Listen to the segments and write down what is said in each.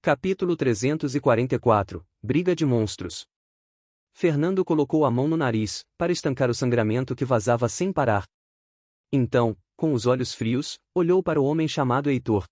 Capítulo 344 – Briga de monstros. Fernando colocou a mão no nariz, para estancar o sangramento que vazava sem parar. Então, com os olhos frios, olhou para o homem chamado Heitor.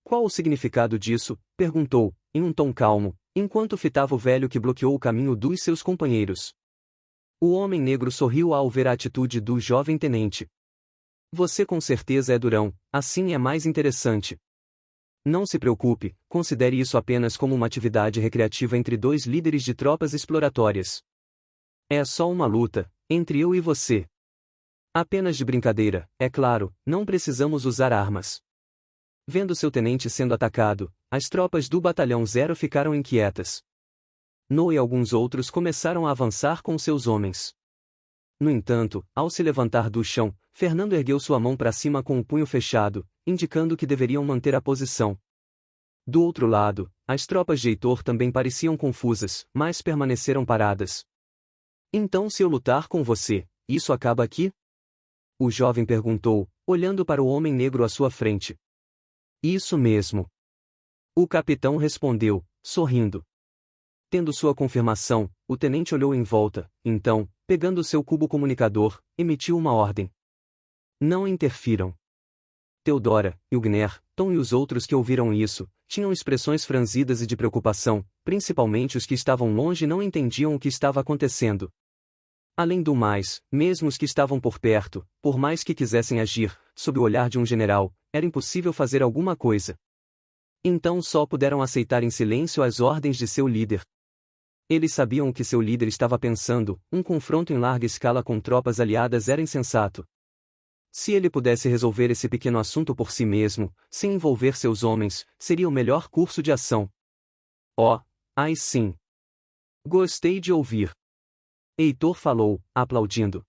Qual o significado disso? Perguntou, em um tom calmo, enquanto fitava o velho que bloqueou o caminho dos seus companheiros. O homem negro sorriu ao ver a atitude do jovem tenente. Você com certeza é durão, assim é mais interessante. Não se preocupe, considere isso apenas como uma atividade recreativa entre dois líderes de tropas exploratórias. É só uma luta, entre eu e você. Apenas de brincadeira, é claro, não precisamos usar armas. Vendo seu tenente sendo atacado, as tropas do Batalhão Zero ficaram inquietas. No e alguns outros começaram a avançar com seus homens. No entanto, ao se levantar do chão, Fernando ergueu sua mão para cima com o punho fechado, indicando que deveriam manter a posição. Do outro lado, as tropas de Heitor também pareciam confusas, mas permaneceram paradas. Então se eu lutar com você, isso acaba aqui? O jovem perguntou, olhando para o homem negro à sua frente. Isso mesmo. O capitão respondeu, sorrindo. Tendo sua confirmação, o tenente olhou em volta, então, pegando seu cubo comunicador, emitiu uma ordem. Não interfiram. Teodora, Ilgner, Tom e os outros que ouviram isso, tinham expressões franzidas e de preocupação, principalmente os que estavam longe não entendiam o que estava acontecendo. Além do mais, mesmo os que estavam por perto, por mais que quisessem agir, sob o olhar de um general, era impossível fazer alguma coisa. Então só puderam aceitar em silêncio as ordens de seu líder. Eles sabiam o que seu líder estava pensando, um confronto em larga escala com tropas aliadas era insensato. Se ele pudesse resolver esse pequeno assunto por si mesmo, sem envolver seus homens, seria o melhor curso de ação. Oh, ai sim. Gostei de ouvir. Heitor falou, aplaudindo.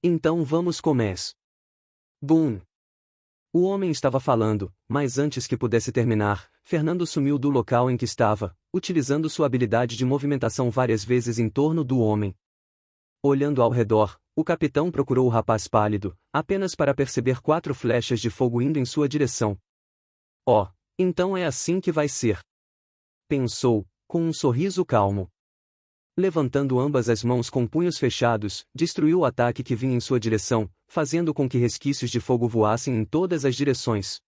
Então vamos começar. Bum! O homem estava falando, mas antes que pudesse terminar, Fernando sumiu do local em que estava, utilizando sua habilidade de movimentação várias vezes em torno do homem. Olhando ao redor, o capitão procurou o rapaz pálido, apenas para perceber 4 flechas de fogo indo em sua direção. Oh, então é assim que vai ser. Pensou, com um sorriso calmo. Levantando ambas as mãos com punhos fechados, destruiu o ataque que vinha em sua direção, fazendo com que resquícios de fogo voassem em todas as direções.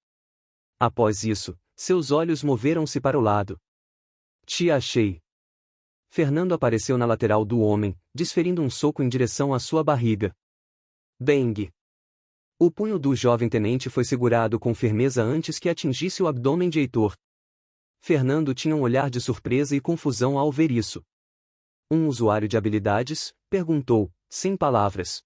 Após isso, seus olhos moveram-se para o lado. Te achei. Fernando apareceu na lateral do homem, desferindo um soco em direção à sua barriga. Bang! O punho do jovem tenente foi segurado com firmeza antes que atingisse o abdômen de Heitor. Fernando tinha um olhar de surpresa e confusão ao ver isso. Um usuário de habilidades? Perguntou, sem palavras.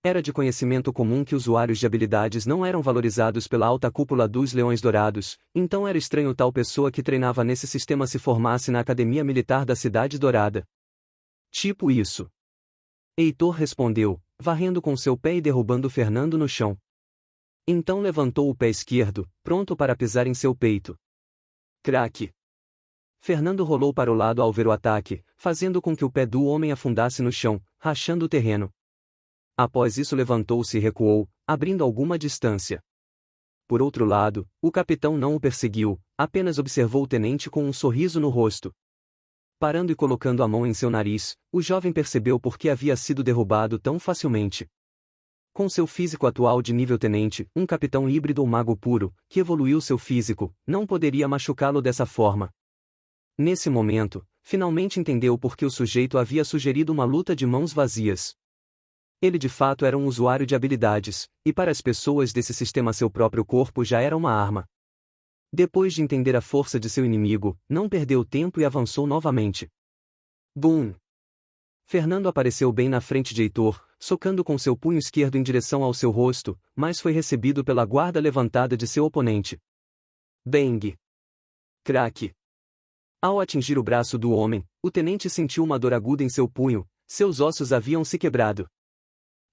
Era de conhecimento comum que usuários de habilidades não eram valorizados pela alta cúpula dos Leões Dourados, então era estranho tal pessoa que treinava nesse sistema se formasse na Academia Militar da Cidade Dourada. Tipo isso. Heitor respondeu, varrendo com seu pé e derrubando Fernando no chão. Então levantou o pé esquerdo, pronto para pisar em seu peito. Craque! Fernando rolou para o lado ao ver o ataque, fazendo com que o pé do homem afundasse no chão, rachando o terreno. Após isso levantou-se e recuou, abrindo alguma distância. Por outro lado, o capitão não o perseguiu, apenas observou o tenente com um sorriso no rosto. Parando e colocando a mão em seu nariz, o jovem percebeu por que havia sido derrubado tão facilmente. Com seu físico atual de nível tenente, um capitão híbrido ou mago puro, que evoluiu seu físico, não poderia machucá-lo dessa forma. Nesse momento, finalmente entendeu por que o sujeito havia sugerido uma luta de mãos vazias. Ele de fato era um usuário de habilidades, e para as pessoas desse sistema seu próprio corpo já era uma arma. Depois de entender a força de seu inimigo, não perdeu tempo e avançou novamente. Bum! Fernando apareceu bem na frente de Heitor, socando com seu punho esquerdo em direção ao seu rosto, mas foi recebido pela guarda levantada de seu oponente. Bang! Craque! Ao atingir o braço do homem, o tenente sentiu uma dor aguda em seu punho, seus ossos haviam se quebrado.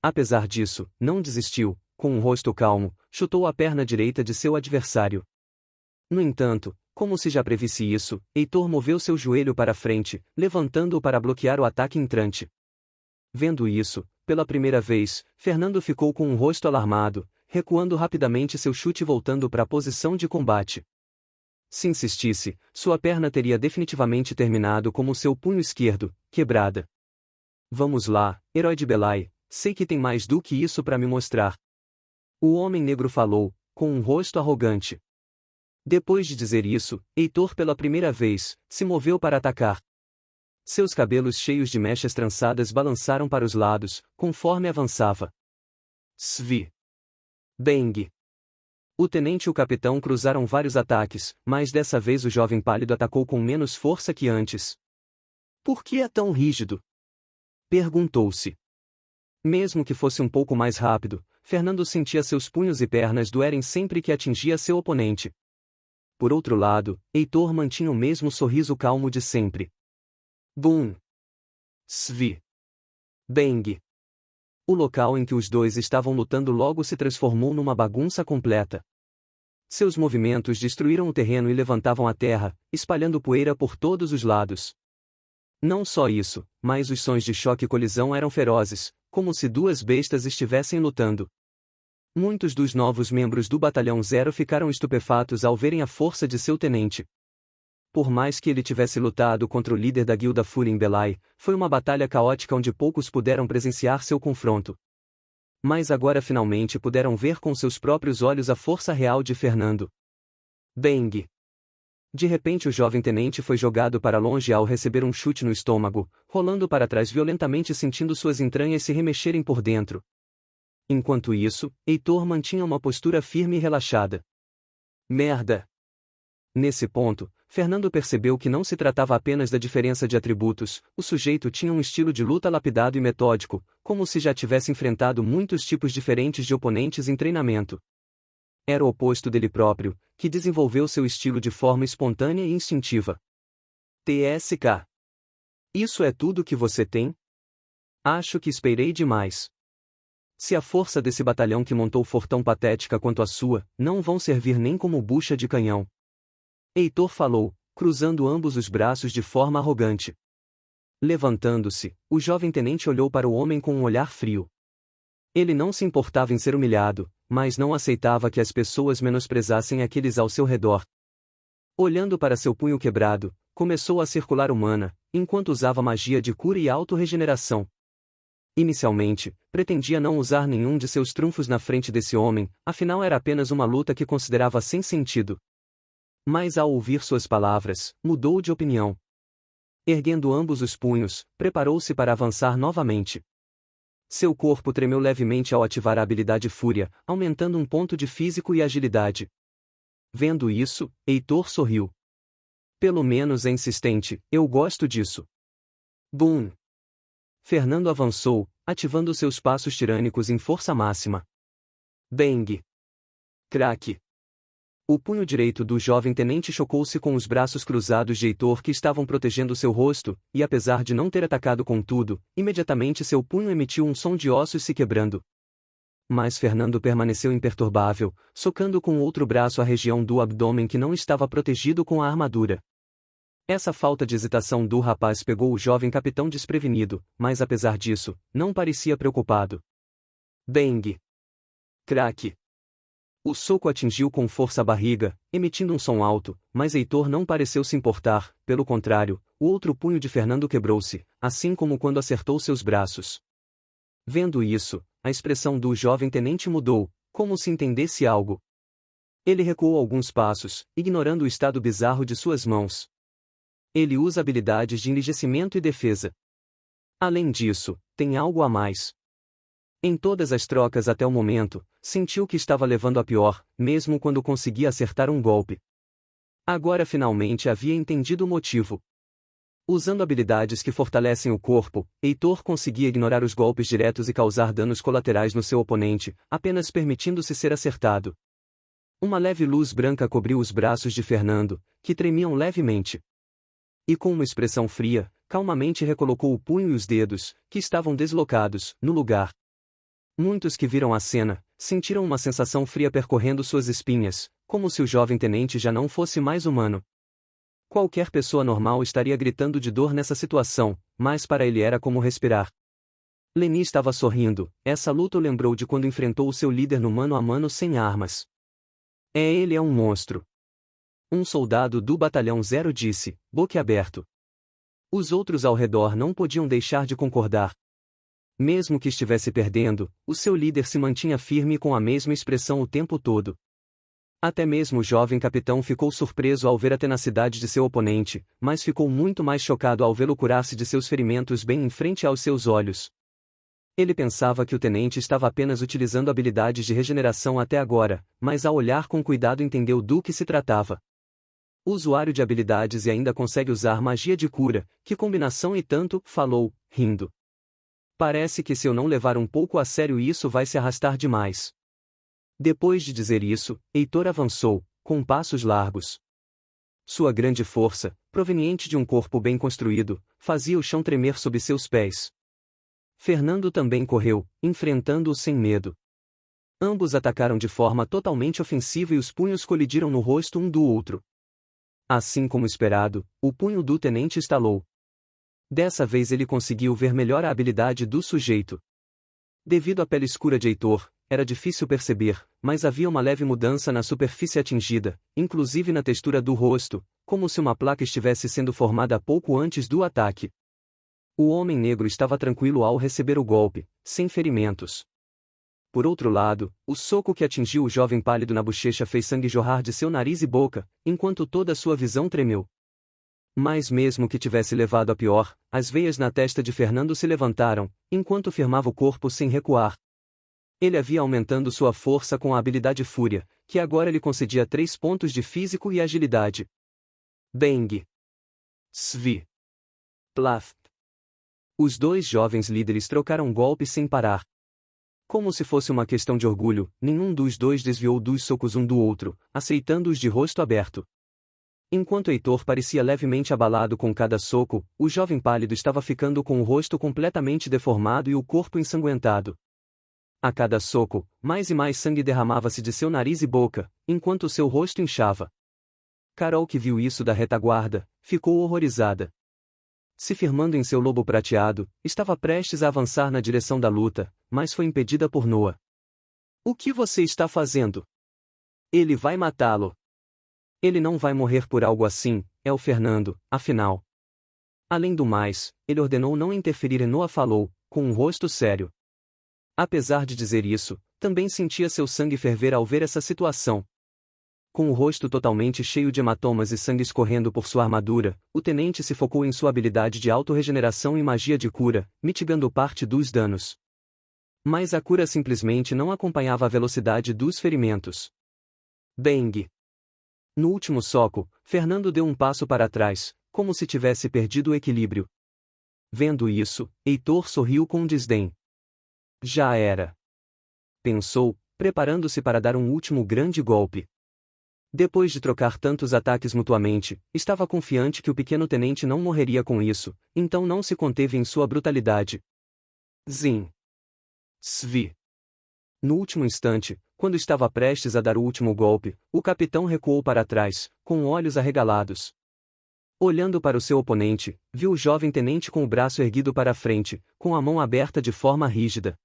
Apesar disso, não desistiu, com um rosto calmo, chutou a perna direita de seu adversário. No entanto, como se já previsse isso, Heitor moveu seu joelho para frente, levantando-o para bloquear o ataque entrante. Vendo isso, pela primeira vez, Fernando ficou com um rosto alarmado, recuando rapidamente seu chute e voltando para a posição de combate. Se insistisse, sua perna teria definitivamente terminado como seu punho esquerdo, quebrada. Vamos lá, herói de Belai, sei que tem mais do que isso para me mostrar. O homem negro falou, com um rosto arrogante. Depois de dizer isso, Heitor pela primeira vez, se moveu para atacar. Seus cabelos cheios de mechas trançadas balançaram para os lados, conforme avançava. Svi. Bang. O tenente e o capitão cruzaram vários ataques, mas dessa vez o jovem pálido atacou com menos força que antes. Por que é tão rígido? Perguntou-se. Mesmo que fosse um pouco mais rápido, Fernando sentia seus punhos e pernas doerem sempre que atingia seu oponente. Por outro lado, Heitor mantinha o mesmo sorriso calmo de sempre. Bum! Svi! Bang! O local em que os dois estavam lutando logo se transformou numa bagunça completa. Seus movimentos destruíram o terreno e levantavam a terra, espalhando poeira por todos os lados. Não só isso, mas os sons de choque e colisão eram ferozes, como se duas bestas estivessem lutando. Muitos dos novos membros do Batalhão Zero ficaram estupefatos ao verem a força de seu tenente. Por mais que ele tivesse lutado contra o líder da Guilda Fúria em Belai, foi uma batalha caótica onde poucos puderam presenciar seu confronto. Mas agora finalmente puderam ver com seus próprios olhos a força real de Fernando. Bang! De repente o jovem tenente foi jogado para longe ao receber um chute no estômago, rolando para trás violentamente sentindo suas entranhas se remexerem por dentro. Enquanto isso, Heitor mantinha uma postura firme e relaxada. Merda! Nesse ponto, Fernando percebeu que não se tratava apenas da diferença de atributos, o sujeito tinha um estilo de luta lapidado e metódico, como se já tivesse enfrentado muitos tipos diferentes de oponentes em treinamento. Era o oposto dele próprio, que desenvolveu seu estilo de forma espontânea e instintiva. TSK. Isso é tudo que você tem? Acho que esperei demais. Se a força desse batalhão que montou for tão patética quanto a sua, não vão servir nem como bucha de canhão. Heitor falou, cruzando ambos os braços de forma arrogante. Levantando-se, o jovem tenente olhou para o homem com um olhar frio. Ele não se importava em ser humilhado, mas não aceitava que as pessoas menosprezassem aqueles ao seu redor. Olhando para seu punho quebrado, começou a circular humana, enquanto usava magia de cura e auto-regeneração. Inicialmente, pretendia não usar nenhum de seus trunfos na frente desse homem, afinal era apenas uma luta que considerava sem sentido. Mas ao ouvir suas palavras, mudou de opinião. Erguendo ambos os punhos, preparou-se para avançar novamente. Seu corpo tremeu levemente ao ativar a habilidade Fúria, aumentando um ponto de físico e agilidade. Vendo isso, Heitor sorriu. Pelo menos é insistente, eu gosto disso. Bum! Fernando avançou, ativando seus passos tirânicos em força máxima. Bang! Crack! O punho direito do jovem tenente chocou-se com os braços cruzados de Heitor que estavam protegendo seu rosto, e apesar de não ter atacado com tudo, imediatamente seu punho emitiu um som de ossos se quebrando. Mas Fernando permaneceu imperturbável, socando com o outro braço a região do abdômen que não estava protegido com a armadura. Essa falta de hesitação do rapaz pegou o jovem capitão desprevenido, mas apesar disso, não parecia preocupado. Bang! Crack! O soco atingiu com força a barriga, emitindo um som alto, mas Heitor não pareceu se importar, pelo contrário, o outro punho de Fernando quebrou-se, assim como quando acertou seus braços. Vendo isso, a expressão do jovem tenente mudou, como se entendesse algo. Ele recuou alguns passos, ignorando o estado bizarro de suas mãos. Ele usa habilidades de enrijecimento e defesa. Além disso, tem algo a mais. Em todas as trocas até o momento, sentiu que estava levando a pior, mesmo quando conseguia acertar um golpe. Agora finalmente havia entendido o motivo. Usando habilidades que fortalecem o corpo, Heitor conseguia ignorar os golpes diretos e causar danos colaterais no seu oponente, apenas permitindo-se ser acertado. Uma leve luz branca cobriu os braços de Fernando, que tremiam levemente. E com uma expressão fria, calmamente recolocou o punho e os dedos, que estavam deslocados, no lugar. Muitos que viram a cena, sentiram uma sensação fria percorrendo suas espinhas, como se o jovem tenente já não fosse mais humano. Qualquer pessoa normal estaria gritando de dor nessa situação, mas para ele era como respirar. Leni estava sorrindo, essa luta o lembrou de quando enfrentou o seu líder no mano a mano sem armas. Ele é um monstro. Um soldado do Batalhão 0 disse, boquiaberto. Os outros ao redor não podiam deixar de concordar. Mesmo que estivesse perdendo, o seu líder se mantinha firme com a mesma expressão o tempo todo. Até mesmo o jovem capitão ficou surpreso ao ver a tenacidade de seu oponente, mas ficou muito mais chocado ao vê-lo curar-se de seus ferimentos bem em frente aos seus olhos. Ele pensava que o tenente estava apenas utilizando habilidades de regeneração até agora, mas ao olhar com cuidado entendeu do que se tratava. O usuário de habilidades e ainda consegue usar magia de cura, que combinação e tanto, falou, rindo. Parece que se eu não levar um pouco a sério isso vai se arrastar demais. Depois de dizer isso, Heitor avançou, com passos largos. Sua grande força, proveniente de um corpo bem construído, fazia o chão tremer sob seus pés. Fernando também correu, enfrentando-o sem medo. Ambos atacaram de forma totalmente ofensiva e os punhos colidiram no rosto um do outro. Assim como esperado, o punho do tenente estalou. Dessa vez ele conseguiu ver melhor a habilidade do sujeito. Devido à pele escura de Heitor, era difícil perceber, mas havia uma leve mudança na superfície atingida, inclusive na textura do rosto, como se uma placa estivesse sendo formada pouco antes do ataque. O homem negro estava tranquilo ao receber o golpe, sem ferimentos. Por outro lado, o soco que atingiu o jovem pálido na bochecha fez sangue jorrar de seu nariz e boca, enquanto toda sua visão tremeu. Mas mesmo que tivesse levado a pior, as veias na testa de Fernando se levantaram, enquanto firmava o corpo sem recuar. Ele havia aumentando sua força com a habilidade Fúria, que agora lhe concedia 3 pontos de físico e agilidade. Bang! Svi! Plaf! Os dois jovens líderes trocaram golpes sem parar. Como se fosse uma questão de orgulho, nenhum dos dois desviou dos socos um do outro, aceitando-os de rosto aberto. Enquanto Heitor parecia levemente abalado com cada soco, o jovem pálido estava ficando com o rosto completamente deformado e o corpo ensanguentado. A cada soco, mais e mais sangue derramava-se de seu nariz e boca, enquanto seu rosto inchava. Carol, que viu isso da retaguarda, ficou horrorizada. Se firmando em seu lobo prateado, estava prestes a avançar na direção da luta, mas foi impedida por Noah. O que você está fazendo? Ele vai matá-lo. Ele não vai morrer por algo assim, é o Fernando, afinal. Além do mais, ele ordenou não interferir e Noah falou, com um rosto sério. Apesar de dizer isso, também sentia seu sangue ferver ao ver essa situação. Com o rosto totalmente cheio de hematomas e sangue escorrendo por sua armadura, o tenente se focou em sua habilidade de autorregeneração e magia de cura, mitigando parte dos danos. Mas a cura simplesmente não acompanhava a velocidade dos ferimentos. Bang! No último soco, Fernando deu um passo para trás, como se tivesse perdido o equilíbrio. Vendo isso, Heitor sorriu com desdém. Já era. Pensou, preparando-se para dar um último grande golpe. Depois de trocar tantos ataques mutuamente, estava confiante que o pequeno tenente não morreria com isso, então não se conteve em sua brutalidade. Zin. Svi. No último instante, quando estava prestes a dar o último golpe, o capitão recuou para trás, com olhos arregalados. Olhando para o seu oponente, viu o jovem tenente com o braço erguido para a frente, com a mão aberta de forma rígida.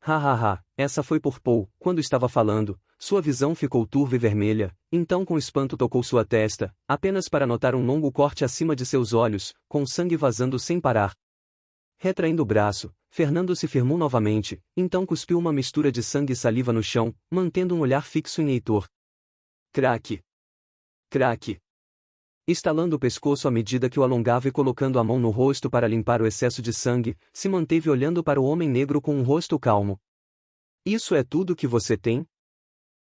Hahaha, essa foi por Paul. Quando estava falando, sua visão ficou turva e vermelha, então com espanto tocou sua testa, apenas para notar um longo corte acima de seus olhos, com sangue vazando sem parar. Retraindo o braço, Fernando se firmou novamente, então cuspiu uma mistura de sangue e saliva no chão, mantendo um olhar fixo em Heitor. Craque! Craque! Estalando o pescoço à medida que o alongava e colocando a mão no rosto para limpar o excesso de sangue, se manteve olhando para o homem negro com um rosto calmo. Isso é tudo que você tem?